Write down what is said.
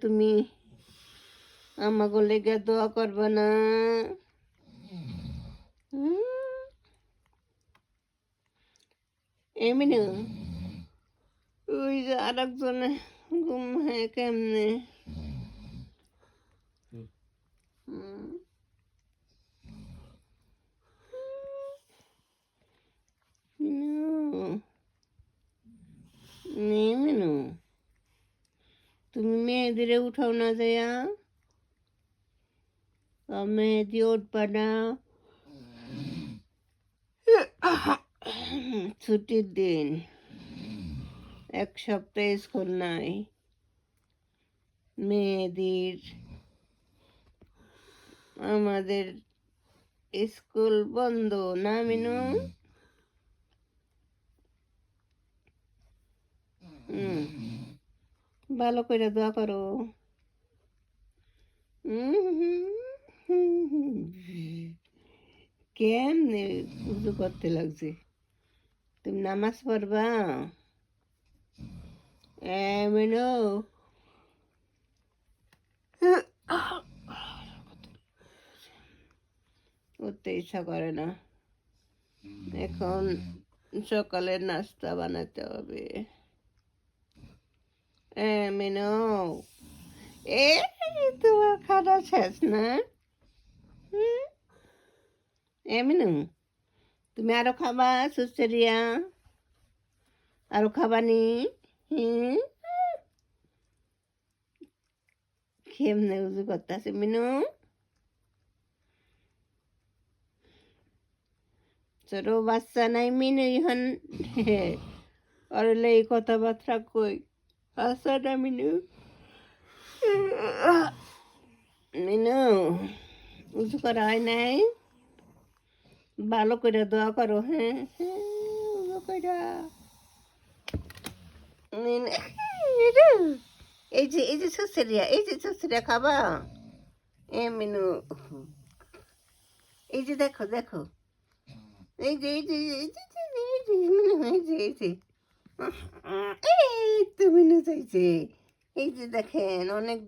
তুমি আমাকে লেগে দোয়া করবে না? এমনি ওই যে আর একজনে ঘুম হয় কেমনে? মিনু, তুমি মেয়েদের উঠাও না যায়া? মেহেদি উঠবা না? ছুটির দিন, এক সপ্তাহ স্কুল নাই, মেয়েদের আমাদের স্কুল বন্ধ না মিনু? ভালো করে দোয়া করো। কেমনে উজু করতে লাগছে? তুমি নামাজ পড়বা? মিনু, উঠতে ইচ্ছা করে না। এখন সকালের নাস্তা বানাতে হবে। মিনু, তোমার খাওয়া শেষ না? মিনু, তুমি আরো খাবা? সুস্থরিয়া আরো খাবানি? কেমনে উজু করতেছে মিনু? ছোট বাচ্চা নাই মিনু এখন অরলে এই কথাবার্তা কই আসা না মিনু? মিনু, উজু করা হয় নাই? ভালো করে দোয়া করো। হ্যাঁ উজু কইরা এই যে সুসরিয়া খাবা? মিনু, এই যে দেখো দেখো, এই যে এই যে এই যে এই যে এই তো মিনু চাইছে। এই যে দেখেন অনেক